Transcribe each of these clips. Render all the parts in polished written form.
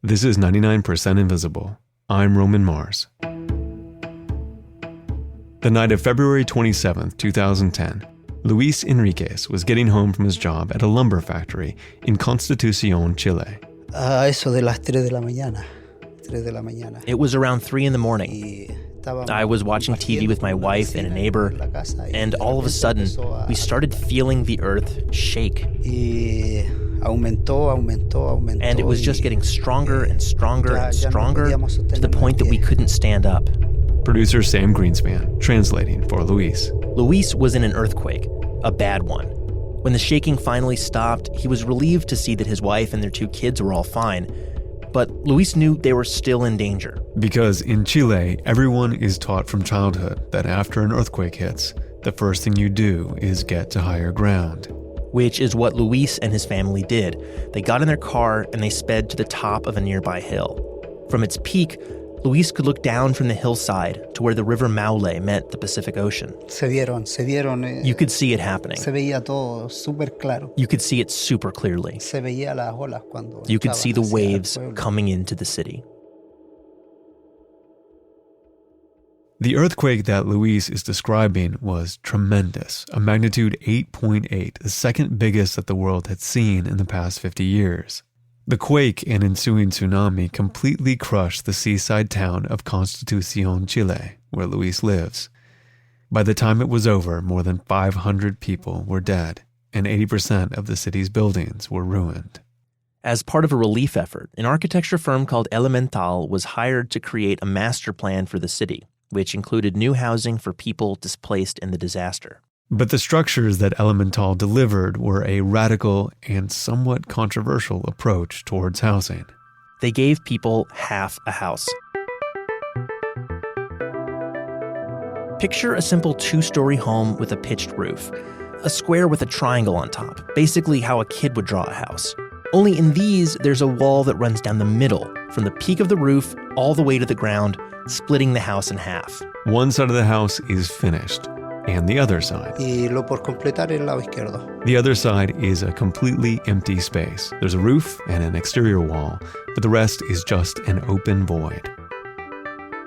This is 99% Invisible. I'm Roman Mars. The night of February 27th, 2010, Luis Enriquez was getting home from his job at a lumber factory in Constitucion, Chile. Eso de las 3 de la mañana. 3 de la mañana. It was around 3 in the morning. I was watching TV with my wife and a neighbor, and all of a sudden, we started feeling the earth shake. And it was just getting stronger and stronger and stronger to the point that we couldn't stand up. Producer Sam Greenspan, translating for Luis. Luis was in an earthquake, a bad one. When the shaking finally stopped, he was relieved to see that his wife and their 2 kids were all fine. But Luis knew they were still in danger. Because in Chile, everyone is taught from childhood that after an earthquake hits, the first thing you do is get to higher ground. Which is what Luis and his family did. They got in their car and they sped to the top of a nearby hill. From its peak, Luis could look down from the hillside to where the river Maule met the Pacific Ocean. You could see it happening. You could see it super clearly. You could see the waves coming into the city. The earthquake that Luis is describing was tremendous, a magnitude 8.8, the second biggest that the world had seen in the past 50 years. The quake and ensuing tsunami completely crushed the seaside town of Constitucion, Chile, where Luis lives. By the time it was over, more than 500 people were dead, and 80% of the city's buildings were ruined. As part of a relief effort, an architecture firm called Elemental was hired to create a master plan for the city, which included new housing for people displaced in the disaster. But the structures that Elemental delivered were a radical and somewhat controversial approach towards housing. They gave people half a house. Picture a simple 2-story home with a pitched roof, a square with a triangle on top, basically how a kid would draw a house. Only in these, there's a wall that runs down the middle, from the peak of the roof all the way to the ground, splitting the house in half. One side of the house is finished, and the other side. The other side is a completely empty space. There's a roof and an exterior wall, but the rest is just an open void.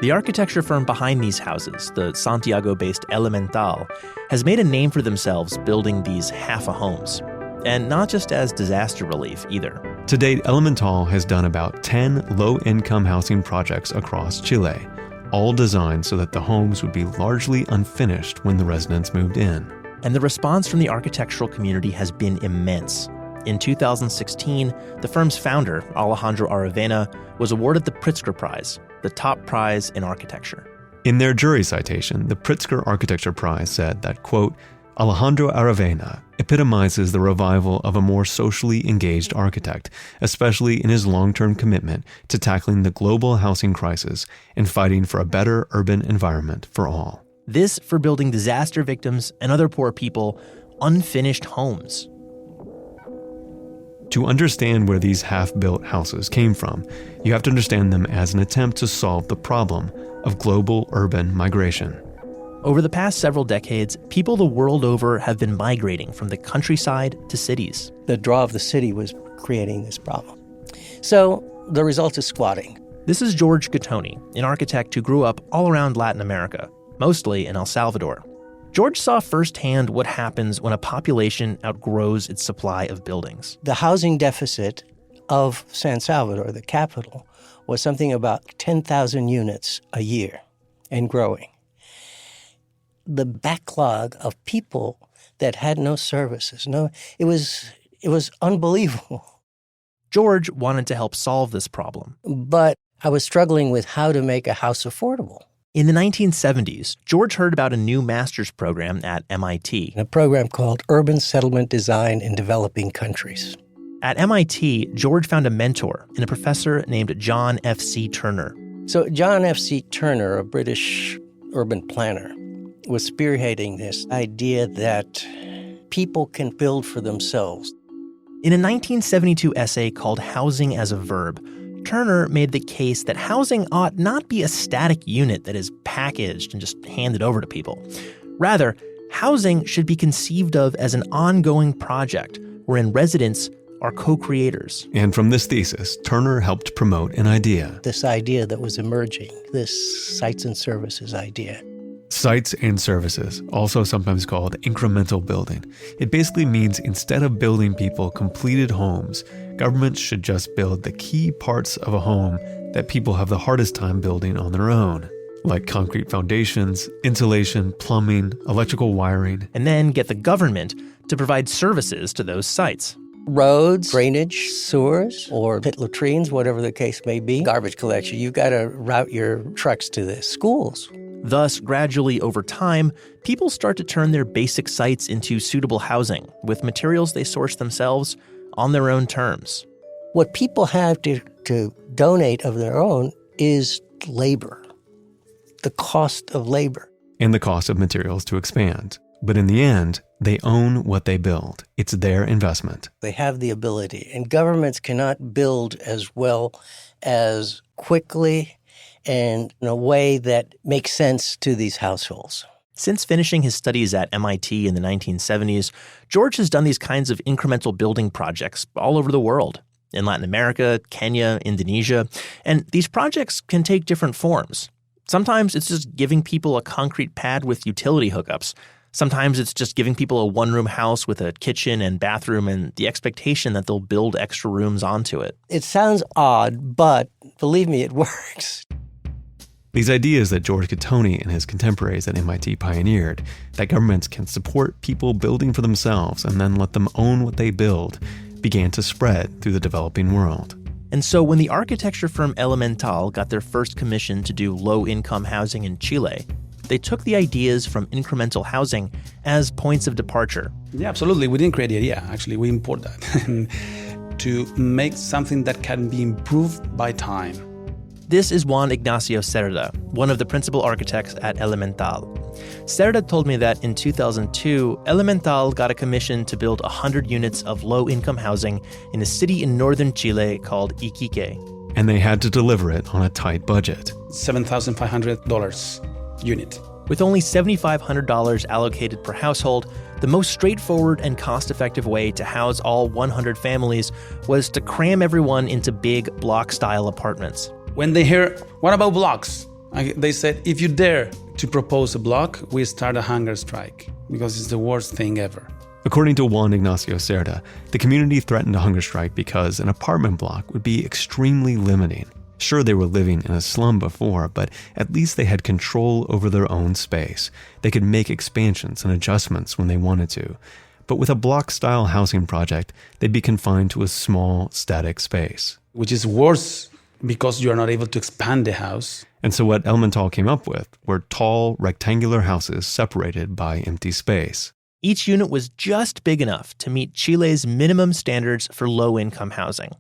The architecture firm behind these houses, the Santiago-based Elemental, has made a name for themselves building these half-a-homes. And not just as disaster relief either. To date, Elemental has done about 10 low-income housing projects across Chile, all designed so that the homes would be largely unfinished when the residents moved in. And the response from the architectural community has been immense. In 2016, the firm's founder, Alejandro Aravena, was awarded the Pritzker Prize, the top prize in architecture. In their jury citation, the Pritzker Architecture Prize said that, quote, Alejandro Aravena epitomizes the revival of a more socially engaged architect, especially in his long-term commitment to tackling the global housing crisis and fighting for a better urban environment for all. This for building disaster victims and other poor people unfinished homes. To understand where these half-built houses came from, you have to understand them as an attempt to solve the problem of global urban migration. Over the past several decades, people the world over have been migrating from the countryside to cities. The draw of the city was creating this problem. So the result is squatting. This is George Gattoni, an architect who grew up all around Latin America, mostly in El Salvador. George saw firsthand what happens when a population outgrows its supply of buildings. The housing deficit of San Salvador, the capital, was something about 10,000 units a year and growing. The backlog of people that had no services, it was unbelievable. George wanted to help solve this problem. But I was struggling with how to make a house affordable. In the 1970s, George heard about a new master's program at MIT. A program called Urban Settlement Design in Developing Countries. At MIT, George found a mentor in a professor named John F.C. Turner. So John F.C. Turner, a British urban planner, was spearheading this idea that people can build for themselves. In a 1972 essay called Housing as a Verb, Turner made the case that housing ought not be a static unit that is packaged and just handed over to people. Rather, housing should be conceived of as an ongoing project wherein residents are co-creators. And from this thesis, Turner helped promote an idea. This idea that was emerging, this sites and services idea. Sites and services, also sometimes called incremental building. It basically means instead of building people completed homes, governments should just build the key parts of a home that people have the hardest time building on their own, like concrete foundations, insulation, plumbing, electrical wiring. And then get the government to provide services to those sites. Roads, drainage, sewers, or pit latrines, whatever the case may be. Garbage collection, you've got to route your trucks to the schools. Thus, gradually over time, people start to turn their basic sites into suitable housing with materials they source themselves on their own terms. What people have to donate of their own is labor, the cost of labor. And the cost of materials to expand. But in the end, they own what they build. It's their investment. They have the ability, and governments cannot build as well as quickly and in a way that makes sense to these households. Since finishing his studies at MIT in the 1970s, George has done these kinds of incremental building projects all over the world, in Latin America, Kenya, Indonesia, and these projects can take different forms. Sometimes it's just giving people a concrete pad with utility hookups. Sometimes it's just giving people a one-room house with a kitchen and bathroom and the expectation that they'll build extra rooms onto it. It sounds odd, but believe me, it works. These ideas that George Gattoni and his contemporaries at MIT pioneered, that governments can support people building for themselves and then let them own what they build, began to spread through the developing world. And so when the architecture firm Elemental got their first commission to do low-income housing in Chile, they took the ideas from incremental housing as points of departure. Yeah, absolutely. We didn't create the idea. Actually, we import that to make something that can be improved by time. This is Juan Ignacio Cerda, one of the principal architects at Elemental. Cerda told me that in 2002, Elemental got a commission to build 100 units of low-income housing in a city in northern Chile called Iquique. And they had to deliver it on a tight budget. $7,500 unit. With only $7,500 allocated per household, the most straightforward and cost-effective way to house all 100 families was to cram everyone into big block-style apartments. When they hear, what about blocks? They said, if you dare to propose a block, we start a hunger strike, because it's the worst thing ever. According to Juan Ignacio Cerda, the community threatened a hunger strike because an apartment block would be extremely limiting. Sure, they were living in a slum before, but at least they had control over their own space. They could make expansions and adjustments when they wanted to. But with a block-style housing project, they'd be confined to a small, static space. Which is worse because you are not able to expand the house. And so what Elemental came up with were tall, rectangular houses separated by empty space. Each unit was just big enough to meet Chile's minimum standards for low-income housing.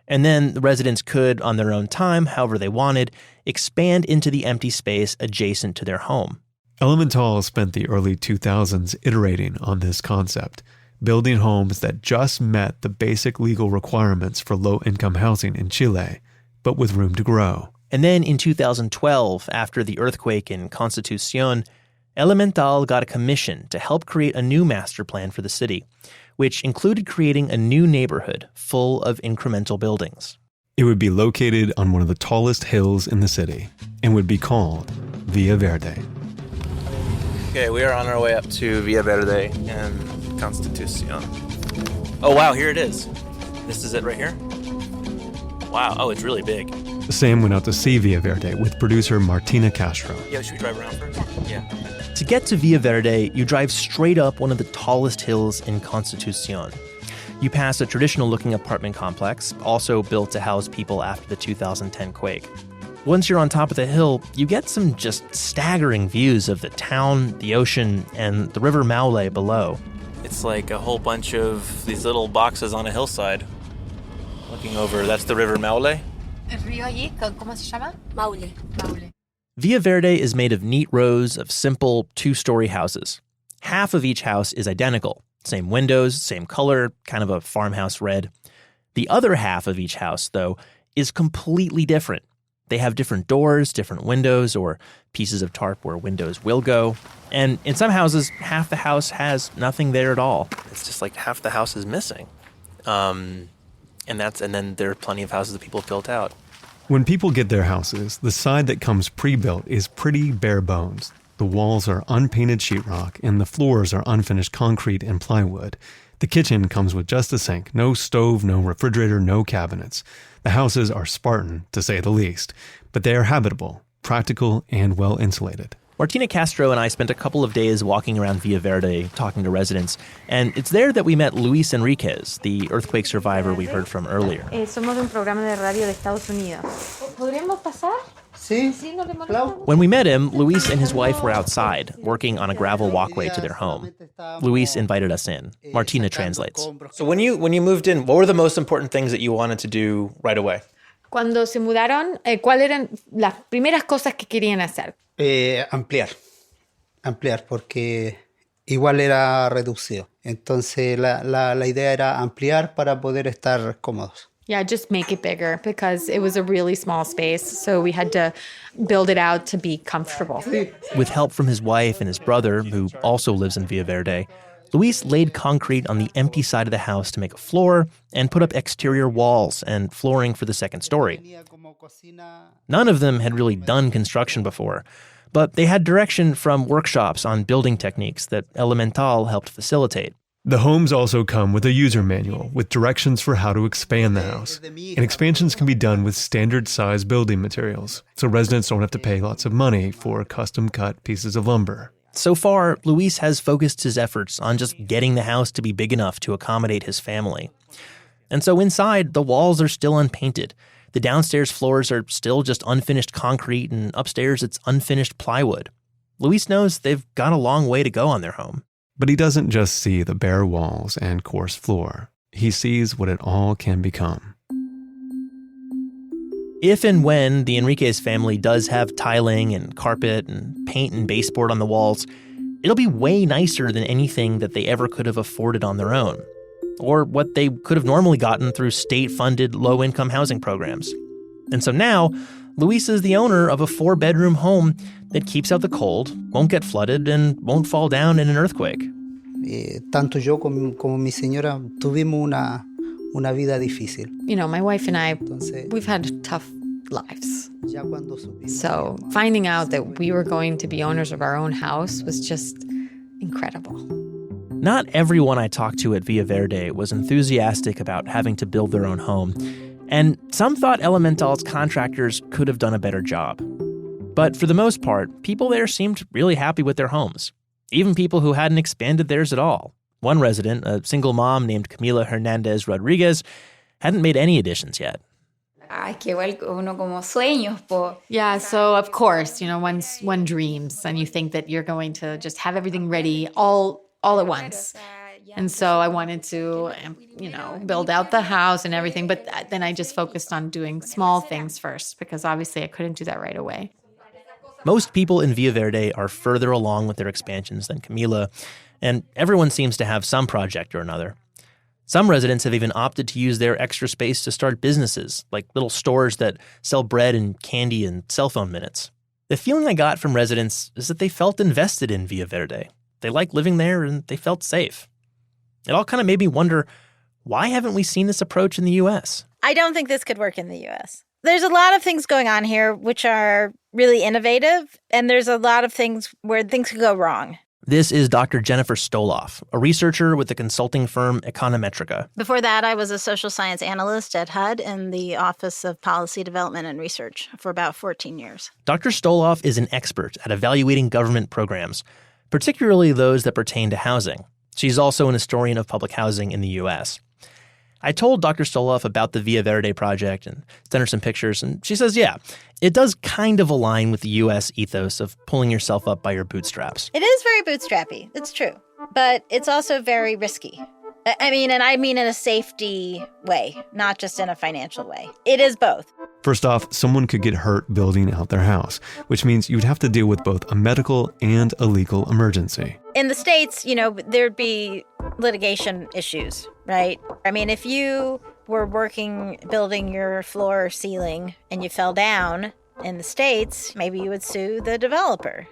And then the residents could, on their own time, however they wanted, expand into the empty space adjacent to their home. Elemental spent the early 2000s iterating on this concept, building homes that just met the basic legal requirements for low-income housing in Chile, but with room to grow. And then in 2012, after the earthquake in Constitución, Elemental got a commission to help create a new master plan for the city, which included creating a new neighborhood full of incremental buildings. It would be located on one of the tallest hills in the city and would be called Villa Verde. Okay, we are on our way up to Villa Verde and Constitución. Oh, wow, here it is. This is it right here? Wow, oh, it's really big. Sam went out to see Villa Verde with producer Martina Castro. Yo, should we drive around first? Yeah. To get to Villa Verde, you drive straight up one of the tallest hills in Constitución. You pass a traditional-looking apartment complex, also built to house people after the 2010 quake. Once you're on top of the hill, you get some just staggering views of the town, the ocean, and the River Maule below. It's like a whole bunch of these little boxes on a hillside. Looking over, that's the River Maule. El río allí, ¿cómo se llama? Maule. Maule. Villa Verde is made of neat rows of simple two-story houses. Half of each house is identical. Same windows, same color, kind of a farmhouse red. The other half of each house, though, is completely different. They have different doors, different windows, or pieces of tarp where windows will go. And in some houses, half the house has nothing there at all. It's just like half the house is missing. And then there are plenty of houses that people have built out. When people get their houses, the side that comes pre-built is pretty bare bones. The walls are unpainted sheetrock and the floors are unfinished concrete and plywood. The kitchen comes with just a sink, no stove, no refrigerator, no cabinets. The houses are Spartan, to say the least, but they are habitable, practical, and well insulated. Martina Castro and I spent a couple of days walking around Villa Verde talking to residents, and it's there that we met Luis Enriquez, the earthquake survivor we heard from earlier. Somos de un programa de radio de Estados Unidos. ¿Podríamos pasar? Sí, Sí, no le molesta. When we met him, Luis and his wife were outside, working on a gravel walkway to their home. Luis invited us in. Martina translates. So when you moved in, what were the most important things that you wanted to do right away? Cuando se mudaron, ¿cuáles eran las primeras cosas que querían hacer? ampliar porque igual era reducido. Entonces la idea era ampliar para poder estar cómodos. Yeah, just make it bigger because it was a really small space. So we had to build it out to be comfortable. With help from his wife and his brother, who also lives in Villa Verde, Luis laid concrete on the empty side of the house to make a floor and put up exterior walls and flooring for the second story. None of them had really done construction before, but they had direction from workshops on building techniques that Elemental helped facilitate. The homes also come with a user manual with directions for how to expand the house. And expansions can be done with standard size building materials, so residents don't have to pay lots of money for custom-cut pieces of lumber. So far, Luis has focused his efforts on just getting the house to be big enough to accommodate his family. And so inside, the walls are still unpainted. The downstairs floors are still just unfinished concrete, and upstairs it's unfinished plywood. Luis knows they've got a long way to go on their home. But he doesn't just see the bare walls and coarse floor. He sees what it all can become. If and when the Enriquez family does have tiling and carpet and paint and baseboard on the walls, it'll be way nicer than anything that they ever could have afforded on their own, or what they could have normally gotten through state-funded low-income housing programs. And so now, Luis is the owner of a 4-bedroom home that keeps out the cold, won't get flooded, and won't fall down in an earthquake. Tanto yo como mi señora tuvimos una vida difícil. You know, my wife and I, we've had tough lives. So finding out that we were going to be owners of our own house was just incredible. Not everyone I talked to at Villa Verde was enthusiastic about having to build their own home, and some thought Elemental's contractors could have done a better job. But for the most part, people there seemed really happy with their homes, even people who hadn't expanded theirs at all. One resident, a single mom named Camila Hernandez Rodriguez, hadn't made any additions yet. Yeah, so of course, you know, one dreams and you think that you're going to just have everything ready all at once. And so I wanted to, you know, build out the house and everything. But then I just focused on doing small things first because obviously I couldn't do that right away. Most people in Villa Verde are further along with their expansions than Camila, and everyone seems to have some project or another. Some residents have even opted to use their extra space to start businesses, like little stores that sell bread and candy and cell phone minutes. The feeling I got from residents is that they felt invested in Villa Verde. They liked living there and they felt safe. It all kind of made me wonder, why haven't we seen this approach in the U.S.? I don't think this could work in the U.S. There's a lot of things going on here which are really innovative, and there's a lot of things where things could go wrong. This is Dr. Jennifer Stoloff, a researcher with the consulting firm Econometrica. Before that, I was a social science analyst at HUD in the Office of Policy Development and Research for about 14 years. Dr. Stoloff is an expert at evaluating government programs, particularly those that pertain to housing. She's also an historian of public housing in the U.S. I told Dr. Stoloff about the Villa Verde project and sent her some pictures, and she says, yeah, it does kind of align with the U.S. ethos of pulling yourself up by your bootstraps. It is very bootstrappy, it's true, but it's also very risky. I mean in a safety way, not just in a financial way. It is both. First off, someone could get hurt building out their house, which means you'd have to deal with both a medical and a legal emergency. In the States, you know, there'd be litigation issues, right? I mean, if you were building your floor or ceiling and you fell down in the States, maybe you would sue the developer.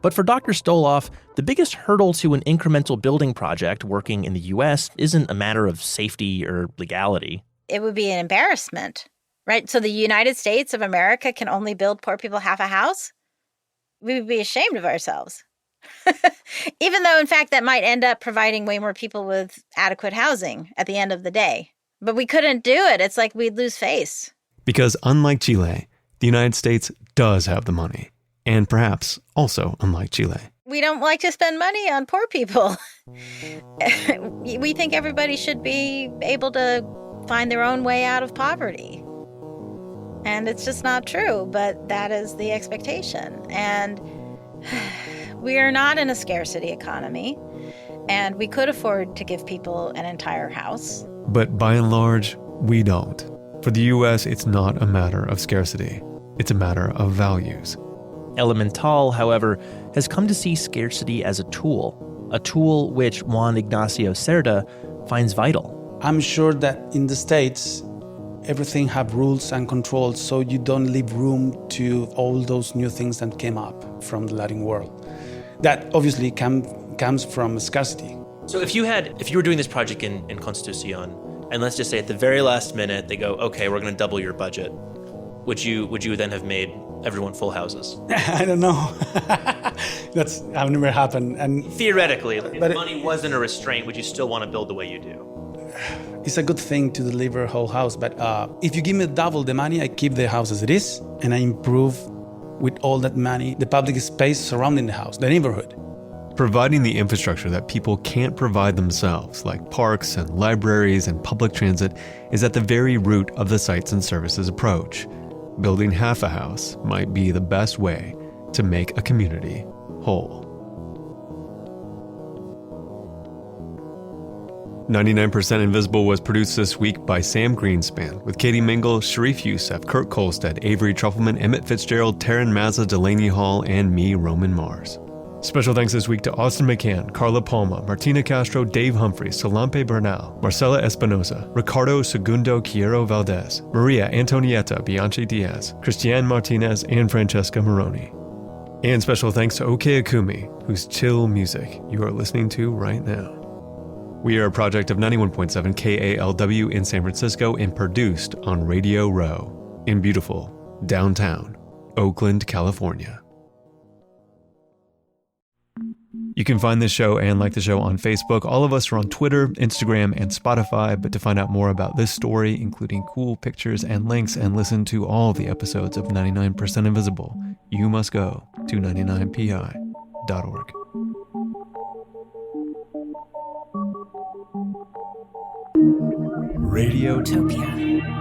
But for Dr. Stoloff, the biggest hurdle to an incremental building project working in the U.S. isn't a matter of safety or legality. It would be an embarrassment, right? So the United States of America can only build poor people half a house? We would be ashamed of ourselves. Even though, in fact, that might end up providing way more people with adequate housing at the end of the day. But we couldn't do it. It's like we'd lose face. Because unlike Chile, the United States does have the money. And perhaps also unlike Chile. We don't like to spend money on poor people. We think everybody should be able to find their own way out of poverty. And it's just not true, but that is the expectation. And we are not in a scarcity economy, and we could afford to give people an entire house. But by and large, we don't. For the U.S., it's not a matter of scarcity. It's a matter of values. Elemental, however, has come to see scarcity as a tool which Juan Ignacio Cerda finds vital. I'm sure that in the States, everything have rules and controls, so you don't leave room to all those new things that came up from the Latin world. That obviously comes from scarcity. So if you were doing this project in Constitucion, and let's just say at the very last minute they go, okay, we're going to double your budget, would you then have made everyone full houses? I don't know. That's never happened. And theoretically, if money wasn't a restraint, would you still want to build the way you do? It's a good thing to deliver a whole house, but if you give me double the money, I keep the house as it is, and I improve with all that money the public space surrounding the house, the neighborhood. Providing the infrastructure that people can't provide themselves, like parks and libraries and public transit, is at the very root of the Sites and Services approach. Building half a house might be the best way to make a community whole. 99% Invisible was produced this week by Sam Greenspan, with Katie Mingle, Sharif Youssef, Kurt Kolstad, Avery Trufelman, Emmett Fitzgerald, Taryn Mazza, Delaney Hall, and me, Roman Mars. Special thanks this week to Austin McCann, Carla Palma, Martina Castro, Dave Humphreys, Solampe Bernal, Marcela Espinosa, Ricardo Segundo Quiero Valdez, Maria Antonieta Bianchi Diaz, Christiane Martinez, and Francesca Moroni. And special thanks to Oke Akumi, whose chill music you are listening to right now. We are a project of 91.7 KALW in San Francisco and produced on Radio Row in beautiful downtown Oakland, California. You can find this show and like the show on Facebook. All of us are on Twitter, Instagram, and Spotify. But to find out more about this story, including cool pictures and links, and listen to all the episodes of 99% Invisible, you must go to 99pi.org. Radiotopia.